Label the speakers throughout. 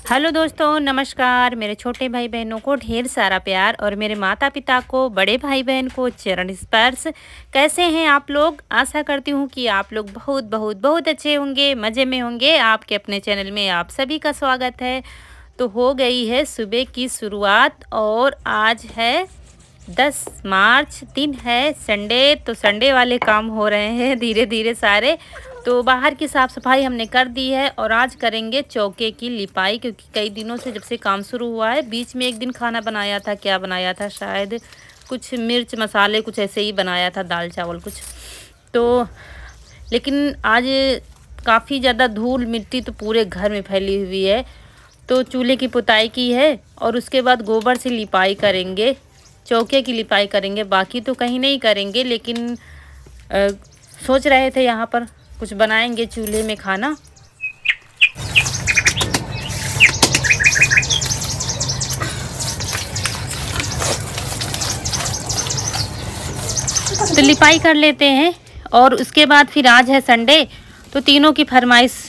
Speaker 1: Hello दोस्तों, नमस्कार। मेरे छोटे भाई बहनों को ढेर सारा प्यार और मेरे माता पिता को, बड़े भाई बहन को चरण स्पर्श। कैसे हैं आप लोग? आशा करती हूँ कि आप लोग बहुत बहुत बहुत अच्छे होंगे, मज़े में होंगे। आपके अपने चैनल में आप सभी का स्वागत है। तो हो गई है सुबह की शुरुआत और आज है 10 मार्च, दिन है संडे। तो संडे वाले काम हो रहे हैं धीरे धीरे सारे। तो बाहर की साफ़ सफाई हमने कर दी है और आज करेंगे चौके की लिपाई, क्योंकि कई दिनों से जब से काम शुरू हुआ है, बीच में एक दिन खाना बनाया था। क्या बनाया था? शायद कुछ मिर्च मसाले कुछ ऐसे ही बनाया था, दाल चावल कुछ। तो लेकिन आज काफ़ी ज़्यादा धूल मिट्टी तो पूरे घर में फैली हुई है। तो चूल्हे की पुताई की है और उसके बाद गोबर से लिपाई करेंगे, चौके की लिपाई करेंगे। बाकी तो कहीं नहीं करेंगे, लेकिन सोच रहे थे यहाँ पर कुछ बनाएंगे चूल्हे में खाना। तो लिपाई कर लेते हैं और उसके बाद फिर आज है संडे, तो तीनों की फरमाइश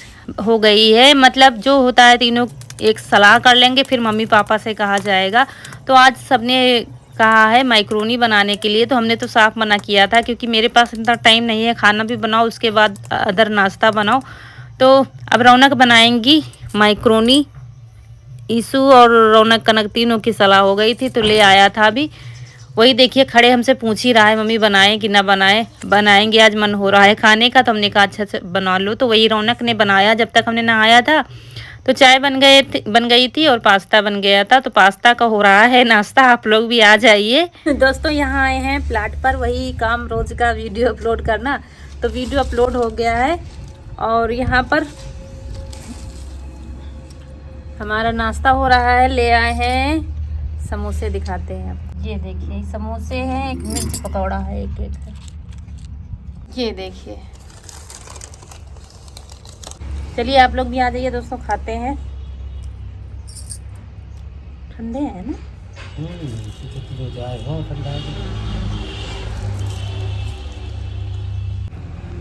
Speaker 1: हो गई है। मतलब जो होता है तीनों एक सलाह कर लेंगे, फिर मम्मी पापा से कहा जाएगा। तो आज सबने कहा है मैक्रोनी बनाने के लिए। तो हमने तो साफ मना किया था, क्योंकि मेरे पास इतना टाइम नहीं है। खाना भी बनाओ, उसके बाद अदर नाश्ता बनाओ। तो अब रौनक बनाएंगी मैक्रोनी। ईसू और रौनक कनक तीनों की सलाह हो गई थी, तो ले आया था अभी। वही देखिए खड़े हमसे पूछ ही रहा है, मम्मी बनाएं कि ना बनाएं। बनाएंगे, आज मन हो रहा है खाने का। तो हमने कहा अच्छा से बना लो। तो वही रौनक ने बनाया। जब तक हमने नहाया था तो चाय बन गई थी और पास्ता बन गया था। तो पास्ता का हो रहा है नाश्ता। आप लोग भी आ जाइए। दोस्तों यहाँ आए हैं प्लाट पर, वही काम रोज का वीडियो अपलोड करना। तो वीडियो अपलोड हो गया है और यहाँ पर हमारा नाश्ता हो रहा है। ले आए हैं समोसे, दिखाते हैं आप। ये देखिए समोसे हैं, एक मिर्च पकौड़ा है, एक है। ये देखिए, चलिए आप लोग भी आ जाइए दोस्तों, खाते हैं। ठंडे हैं ना?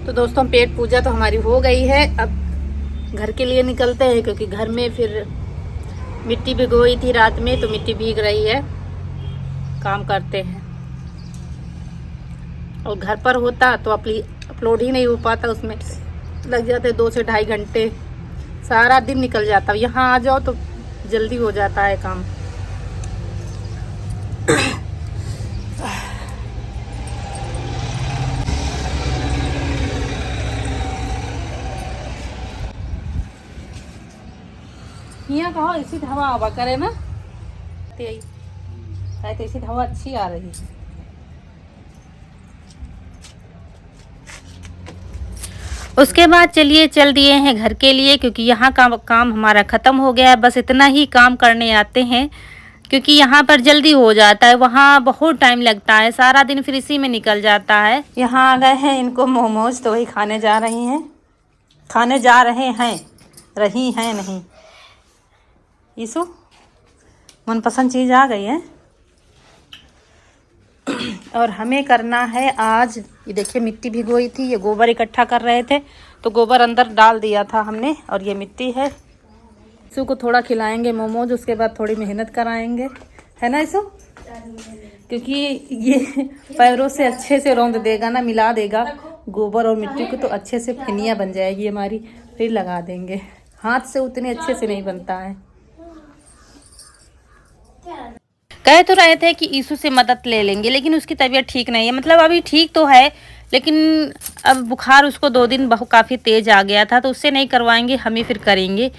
Speaker 1: तो दोस्तों पेट पूजा तो हमारी हो गई है। अब घर के लिए निकलते हैं, क्योंकि घर में फिर मिट्टी भिगोई थी रात में, तो मिट्टी भीग रही है। काम करते हैं। और घर पर होता तो अपलोड ही नहीं हो पाता, उसमें लग जाते 2 से 2.5 घंटे, सारा दिन निकल जाता। यहाँ आ जाओ तो जल्दी हो जाता है काम। यहाँ कहो ऐसी हवा हवा करे ना, तो ऐसी हवा अच्छी आ रही है। उसके बाद चलिए चल दिए हैं घर के लिए, क्योंकि यहाँ का काम हमारा ख़त्म हो गया है। बस इतना ही काम करने आते हैं, क्योंकि यहाँ पर जल्दी हो जाता है, वहाँ बहुत टाइम लगता है। सारा दिन फिर इसी में निकल जाता है। यहाँ आ गए हैं इनको मोमोज, तो वही खाने जा रही हैं। खाने जा रहे हैं, रही हैं नहीं। ईसु मनपसंद चीज़ आ गई है। और हमें करना है आज, ये देखिए मिट्टी भिगोई थी, ये गोबर इकट्ठा कर रहे थे, तो गोबर अंदर डाल दिया था हमने। और ये मिट्टी है। ईसु को थोड़ा खिलाएंगे मोमोज, उसके बाद थोड़ी मेहनत कराएंगे, है ना ईसु? क्योंकि ये पैरों से अच्छे से रौंद देगा ना, मिला देगा गोबर और मिट्टी को, तो अच्छे से फिनिया बन जाएगी हमारी। फिर लगा देंगे। हाथ से उतने अच्छे से नहीं बनता है। कह तो रहे थे कि ईसु से मदद ले लेंगे, लेकिन उसकी तबीयत ठीक नहीं है। मतलब अभी ठीक तो है, लेकिन अब बुखार उसको 2 दिन काफ़ी तेज़ आ गया था, तो उससे नहीं करवाएंगे, हम ही फिर करेंगे।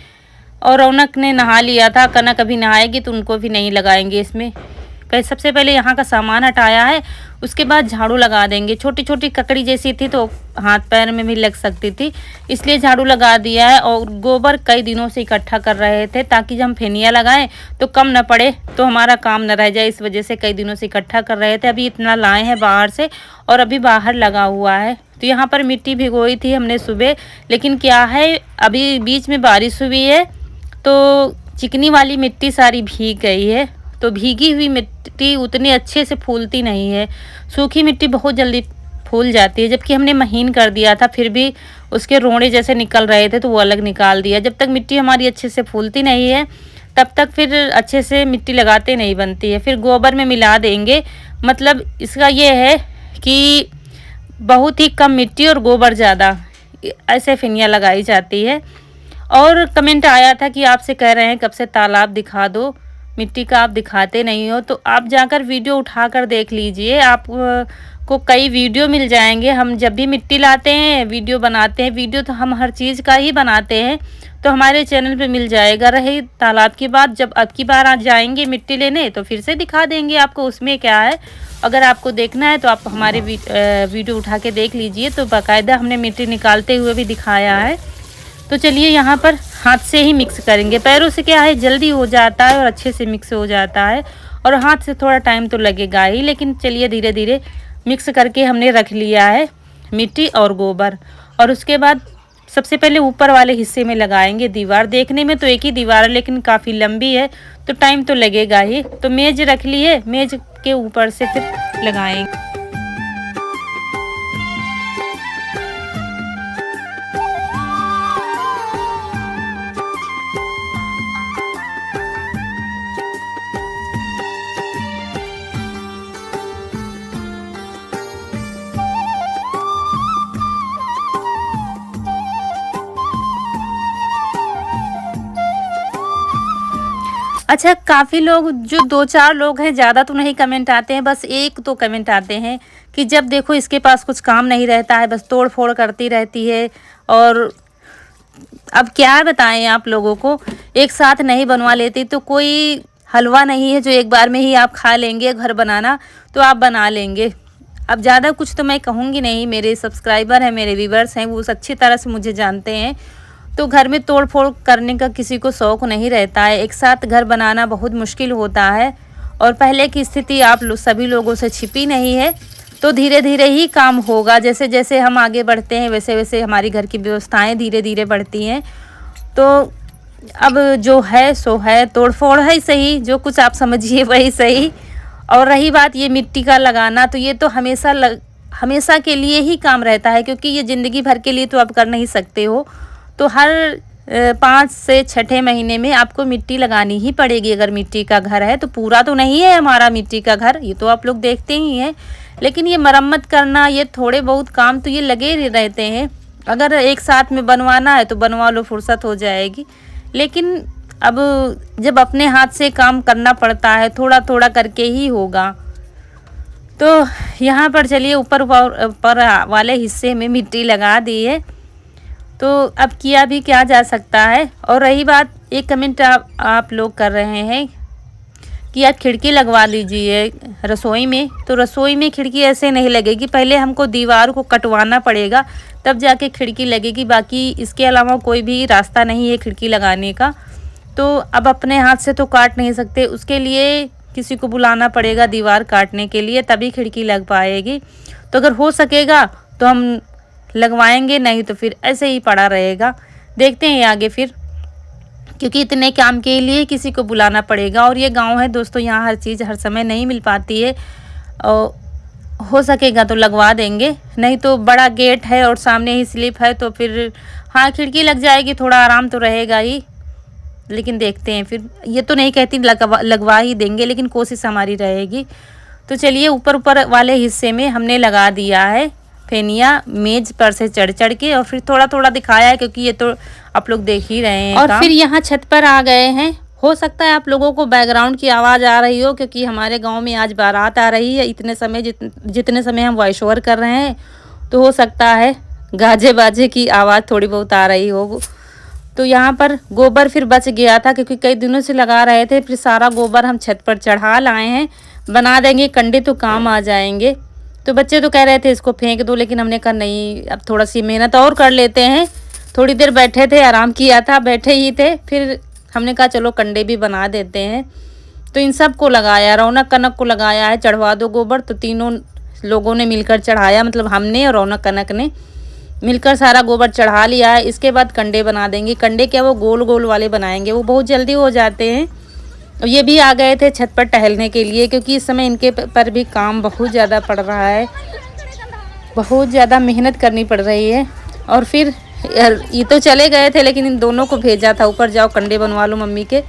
Speaker 1: और रौनक ने नहा लिया था, कनक अभी नहाएगी तो उनको भी नहीं लगाएंगे इसमें। कहीं सबसे पहले यहाँ का सामान हटाया है, उसके बाद झाड़ू लगा देंगे। छोटी छोटी ककड़ी जैसी थी, तो हाथ पैर में भी लग सकती थी, इसलिए झाड़ू लगा दिया है। और गोबर कई दिनों से इकट्ठा कर रहे थे, ताकि जब हम फेनिया लगाएं तो कम न पड़े, तो हमारा काम न रह जाए। इस वजह से कई दिनों से इकट्ठा कर रहे थे। अभी इतना लाए हैं बाहर से, और अभी बाहर लगा हुआ है। तो यहाँ पर मिट्टी भिगोई थी हमने सुबह, लेकिन क्या है अभी बीच में बारिश हुई है, तो चिकनी वाली मिट्टी सारी भीग गई है। तो भीगी हुई मिट्टी उतनी अच्छे से फूलती नहीं है। सूखी मिट्टी बहुत जल्दी फूल जाती है, जबकि हमने महीन कर दिया था, फिर भी उसके रोड़े जैसे निकल रहे थे तो वो अलग निकाल दिया। जब तक मिट्टी हमारी अच्छे से फूलती नहीं है तब तक फिर अच्छे से मिट्टी लगाते नहीं बनती है। फिर गोबर में मिला देंगे, मतलब इसका ये है कि बहुत ही कम मिट्टी और गोबर ज़्यादा, ऐसे फेनिया लगाई जाती है। और कमेंट आया था कि आपसे कह रहे हैं कब से तालाब दिखा दो, मिट्टी का आप दिखाते नहीं हो। तो आप जाकर वीडियो उठाकर देख लीजिए, आप को कई वीडियो मिल जाएंगे। हम जब भी मिट्टी लाते हैं वीडियो बनाते हैं, वीडियो तो हम हर चीज़ का ही बनाते हैं, तो हमारे चैनल पे मिल जाएगा। रही तालाब की बात, जब अब की बार आज जाएंगे मिट्टी लेने तो फिर से दिखा देंगे आपको, उसमें क्या है। अगर आपको देखना है तो आप हमारे वीडियो उठा के देख लीजिए, तो बाकायदा हमने मिट्टी निकालते हुए भी दिखाया है। तो चलिए यहाँ पर हाथ से ही मिक्स करेंगे, पैरों से क्या है जल्दी हो जाता है और अच्छे से मिक्स हो जाता है, और हाथ से थोड़ा टाइम तो लगेगा ही। लेकिन चलिए धीरे धीरे मिक्स करके हमने रख लिया है मिट्टी और गोबर। और उसके बाद सबसे पहले ऊपर वाले हिस्से में लगाएंगे दीवार। देखने में तो एक ही दीवार है लेकिन काफ़ी लंबी है तो टाइम तो लगेगा ही। तो मेज रख लिए, मेज के ऊपर से फिर लगाएंगे। अच्छा, काफ़ी लोग, जो 2-4 लोग हैं, ज़्यादा तो नहीं कमेंट आते हैं, बस 1-2 कमेंट आते हैं कि जब देखो इसके पास कुछ काम नहीं रहता है, बस तोड़ फोड़ करती रहती है। और अब क्या बताएं आप लोगों को, एक साथ नहीं बनवा लेती तो कोई हलवा नहीं है जो एक बार में ही आप खा लेंगे। घर बनाना तो आप बना लेंगे। अब ज़्यादा कुछ तो मैं कहूँगी नहीं, मेरे सब्सक्राइबर हैं, मेरे व्यूवर्स हैं, वो अच्छी तरह से मुझे जानते हैं। तो घर में तोड़ फोड़ करने का किसी को शौक़ नहीं रहता है, एक साथ घर बनाना बहुत मुश्किल होता है। और पहले की स्थिति आप सभी लोगों से छिपी नहीं है, तो धीरे धीरे ही काम होगा। जैसे जैसे हम आगे बढ़ते हैं वैसे वैसे हमारी घर की व्यवस्थाएं धीरे धीरे बढ़ती हैं। तो अब जो है सो है, तोड़ फोड़ है सही, जो कुछ आप समझिए वही सही। और रही बात ये मिट्टी का लगाना, तो ये तो हमेशा के लिए ही काम रहता है, क्योंकि ये ज़िंदगी भर के लिए तो आप कर नहीं सकते हो। तो हर 5 से 6 महीने में आपको मिट्टी लगानी ही पड़ेगी। अगर मिट्टी का घर है तो, पूरा तो नहीं है हमारा मिट्टी का घर, ये तो आप लोग देखते ही हैं, लेकिन ये मरम्मत करना, ये थोड़े बहुत काम तो ये लगे रहते हैं। अगर एक साथ में बनवाना है तो बनवा लो, फुर्सत हो जाएगी। लेकिन अब जब अपने हाथ से काम करना पड़ता है, थोड़ा थोड़ा करके ही होगा। तो यहाँ पर चलिए ऊपर वाले हिस्से में मिट्टी लगा दी है, तो अब किया भी क्या जा सकता है। और रही बात, एक कमेंट आप लोग कर रहे हैं कि आप खिड़की लगवा लीजिए रसोई में। तो रसोई में खिड़की ऐसे नहीं लगेगी, पहले हमको दीवार को कटवाना पड़ेगा तब जाके खिड़की लगेगी। बाकी इसके अलावा कोई भी रास्ता नहीं है खिड़की लगाने का। तो अब अपने हाथ से तो काट नहीं सकते, उसके लिए किसी को बुलाना पड़ेगा दीवार काटने के लिए, तभी खिड़की लग पाएगी। तो अगर हो सकेगा तो हम लगवाएंगे, नहीं तो फिर ऐसे ही पड़ा रहेगा। देखते हैं आगे फिर, क्योंकि इतने काम के लिए किसी को बुलाना पड़ेगा। और ये गांव है दोस्तों, यहाँ हर चीज़ हर समय नहीं मिल पाती है। और हो सकेगा तो लगवा देंगे, नहीं तो बड़ा गेट है और सामने ही स्लिप है तो फिर हाँ खिड़की लग जाएगी, थोड़ा आराम तो रहेगा ही। लेकिन देखते हैं फिर, ये तो नहीं कहती लगवा ही देंगे, लेकिन कोशिश हमारी रहेगी। तो चलिए ऊपर वाले हिस्से में हमने लगा दिया है फेनिया, मेज पर से चढ़ चढ़ के, और फिर थोड़ा थोड़ा दिखाया है क्योंकि ये तो आप लोग देख ही रहे हैं। और फिर यहाँ छत पर आ गए हैं। हो सकता है आप लोगों को बैकग्राउंड की आवाज़ आ रही हो, क्योंकि हमारे गांव में आज बारात आ रही है। इतने समय जितने समय हम वॉइस ओवर कर रहे हैं, तो हो सकता है गाजे बाजे की आवाज़ थोड़ी बहुत आ रही हो। तो यहाँ पर गोबर फिर बच गया था, क्योंकि कई दिनों से लगा रहे थे, फिर सारा गोबर हम छत पर चढ़ा लाए हैं। बना देंगे कंडे तो काम आ जाएंगे। तो बच्चे तो कह रहे थे इसको फेंक दो, लेकिन हमने कहा नहीं, अब थोड़ा सी मेहनत और कर लेते हैं। थोड़ी देर बैठे थे, आराम किया था, बैठे ही थे, फिर हमने कहा चलो कंडे भी बना देते हैं। तो इन सब को लगाया, रौनक कनक को लगाया है, चढ़वा दो गोबर। तो तीनों लोगों ने मिलकर चढ़ाया, मतलब हमने और रौनक कनक ने मिलकर सारा गोबर चढ़ा लिया है। इसके बाद कंडे बना देंगे। कंडे क्या, वो गोल गोल वाले बनाएंगे, वो बहुत जल्दी हो जाते हैं। ये भी आ गए थे छत पर टहलने के लिए, क्योंकि इस समय इनके पर भी काम बहुत ज़्यादा पड़ रहा है, बहुत ज़्यादा मेहनत करनी पड़ रही है। और फिर ये तो चले गए थे, लेकिन इन दोनों को भेजा था ऊपर, जाओ कंडे बनवा लो मम्मी के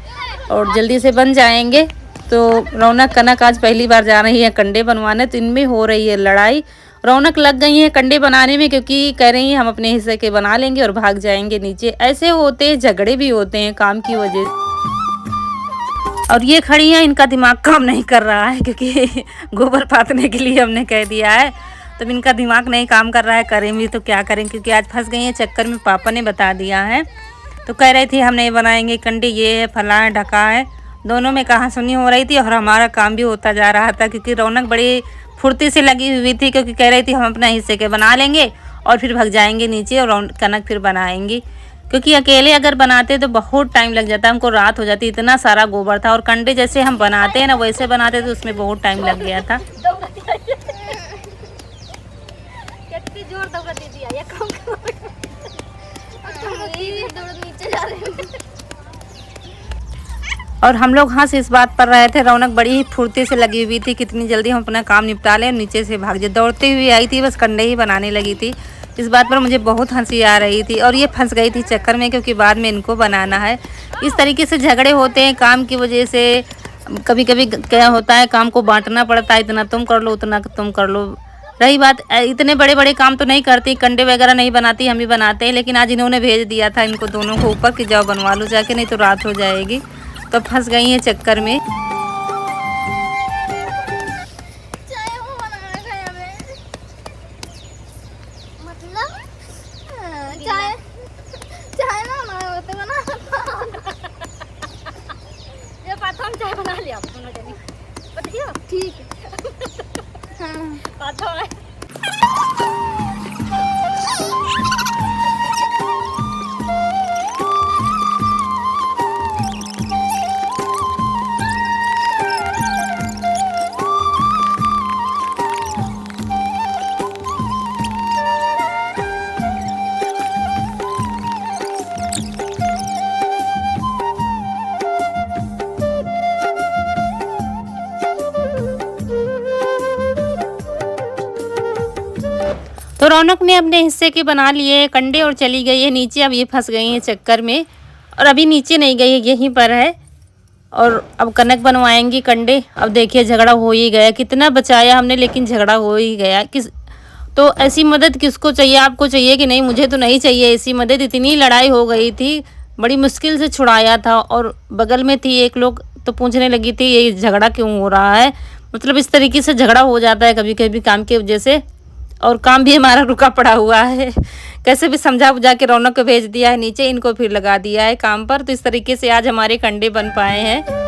Speaker 1: और जल्दी से बन जाएंगे। तो रौनक कनक आज पहली बार जा रही है कंडे बनवाने, तो इनमें हो रही है लड़ाई। रौनक लग गई है कंडे बनाने में, क्योंकि कह रही हैं हम अपने हिस्से के बना लेंगे और भाग जाएंगे नीचे। ऐसे होते झगड़े भी होते हैं काम की वजह से। और ये खड़ी हैं, इनका दिमाग काम नहीं कर रहा है, क्योंकि गोबर पातने के लिए हमने कह दिया है, तो इनका दिमाग नहीं काम कर रहा है। करें भी तो क्या करें, क्योंकि आज फंस गई हैं चक्कर में, पापा ने बता दिया है। तो कह रही थी हम नहीं बनाएंगे कंडे, ये है फला है ढका है, दोनों में कहाँ सुनी हो रही थी और हमारा काम भी होता जा रहा था। क्योंकि रौनक बड़ी फुर्ती से लगी हुई थी, क्योंकि कह रही थी हम अपना हिस्से के बना लेंगे और फिर भाग जाएंगे नीचे और कनक फिर बनाएंगी। क्योंकि अकेले अगर बनाते तो बहुत टाइम लग जाता, हमको रात हो जाती, इतना सारा गोबर था। और कंडे जैसे हम बनाते हैं ना वैसे बनाते तो उसमें बहुत टाइम लग गया था। और हम लोग हंस इस बात पर रहे थे, रौनक बड़ी ही फुर्ती से लगी हुई थी, कितनी जल्दी हम अपना काम निपटा लें, नीचे से भाग जाए। दौड़ती हुई आई थी, बस कंडे ही बनाने लगी थी। इस बात पर मुझे बहुत हंसी आ रही थी। और ये फंस गई थी चक्कर में, क्योंकि बाद में इनको बनाना है। इस तरीके से झगड़े होते हैं काम की वजह से। कभी कभी क्या होता है, काम को बांटना पड़ता है, इतना तुम कर लो उतना तुम कर लो। रही बात, इतने बड़े बड़े काम तो नहीं करती, कंडे वगैरह नहीं बनाती, हम ही बनाते हैं। लेकिन आज इन्होंने भेज दिया था इनको दोनों को ऊपर कि जाओ बनवा लो जाके, नहीं तो रात हो जाएगी। तो फंस गई हैं चक्कर में।
Speaker 2: चाय बना लिया दोनों जने, ठीक है। हाँ
Speaker 1: तो रौनक ने अपने हिस्से के बना लिए कंडे और चली गई है नीचे। अब ये फंस गई है चक्कर में, और अभी नीचे नहीं गई है, यहीं पर है। और अब कनक बनवाएंगी कंडे। अब देखिए झगड़ा हो ही गया, कितना बचाया हमने लेकिन झगड़ा हो ही गया। तो ऐसी मदद किसको चाहिए, आपको चाहिए कि नहीं? मुझे तो नहीं चाहिए ऐसी मदद। इतनी लड़ाई हो गई थी, बड़ी मुश्किल से छुड़ाया था। और बगल में थी एक लोग, तो पूछने लगी थी ये झगड़ा क्यों हो रहा है। मतलब इस तरीके से झगड़ा हो जाता है कभी कभी काम की वजह से। और काम भी हमारा रुका पड़ा हुआ है। कैसे भी समझा बुझा के रौनक को भेज दिया है नीचे, इनको फिर लगा दिया है काम पर। तो इस तरीके से आज हमारे कंडे बन पाए हैं।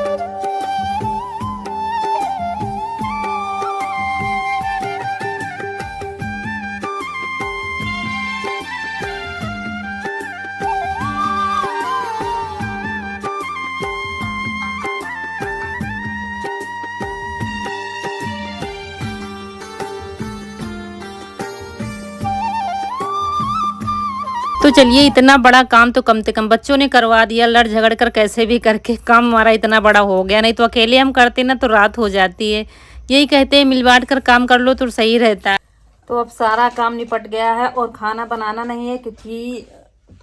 Speaker 1: तो चलिए, इतना बड़ा काम तो कम से कम बच्चों ने करवा दिया, लड़ झगड़ कर कैसे भी करके काम हमारा इतना बड़ा हो गया। नहीं तो अकेले हम करते ना तो रात हो जाती है। यही कहते हैं मिल बांट कर काम कर लो तो सही रहता है। तो अब सारा काम निपट गया है और खाना बनाना नहीं है, क्योंकि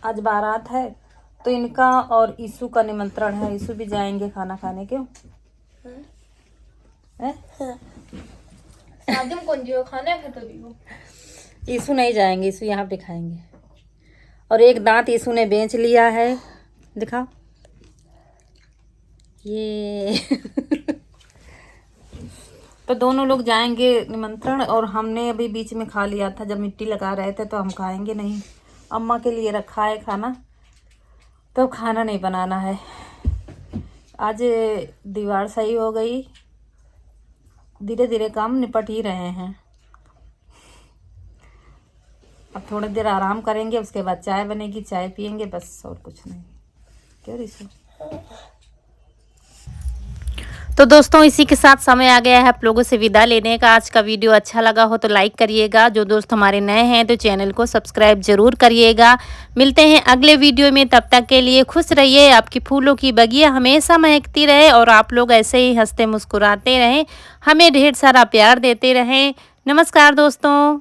Speaker 1: आज बारात है। तो इनका और ईशु का निमंत्रण है, ईशु भी जाएंगे खाना खाने। क्यों ईशु नहीं जाएंगे, ईशु यहाँ पे खाएंगे। और एक दांत ईशु ने बेच लिया है, दिखाओ ये। तो दोनों लोग जाएंगे निमंत्रण, और हमने अभी बीच में खा लिया था जब मिट्टी लगा रहे थे, तो हम खाएंगे नहीं। अम्मा के लिए रखा है खाना, तो खाना नहीं बनाना है। आज दीवार सही हो गई, धीरे धीरे काम निपट ही रहे हैं। अब थोड़ी देर आराम करेंगे, उसके बाद चाय बनेगी, चाय पियेंगे, बस और कुछ नहीं। क्यों ऋषि? तो दोस्तों, इसी के साथ समय आ गया है आप लोगों से विदा लेने का। आज का वीडियो अच्छा लगा हो तो लाइक करिएगा। जो दोस्त हमारे नए हैं तो चैनल को सब्सक्राइब जरूर करिएगा। मिलते हैं अगले वीडियो में, तब तक के लिए खुश रहिए। आपकी फूलों की बगिया हमेशा महकती रहे और आप लोग ऐसे ही हंसते मुस्कुराते रहें, हमें ढेर सारा प्यार देते रहें। नमस्कार दोस्तों।